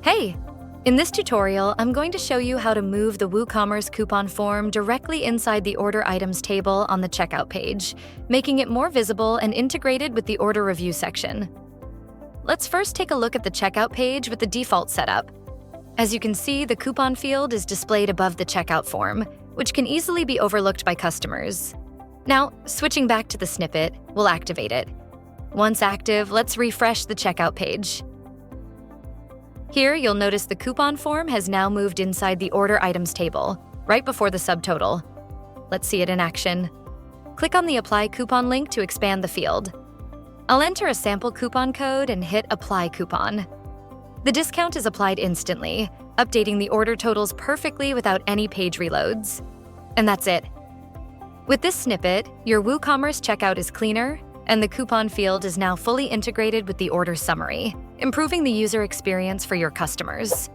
Hey! In this tutorial, I'm going to show you how to move the WooCommerce coupon form directly inside the order items table on the checkout page, making it more visible and integrated with the order review section. Let's first take a look at the checkout page with the default setup. As you can see, the coupon field is displayed above the checkout form, which can easily be overlooked by customers. Now, switching back to the snippet, we'll activate it. Once active, let's refresh the checkout page. Here, you'll notice the coupon form has now moved inside the order items table, right before the subtotal. Let's see it in action. Click on the Apply Coupon link to expand the field. I'll enter a sample coupon code and hit Apply Coupon. The discount is applied instantly, updating the order totals perfectly without any page reloads. And that's it. With this snippet, your WooCommerce checkout is cleaner, and the coupon field is now fully integrated with the order summary, improving the user experience for your customers.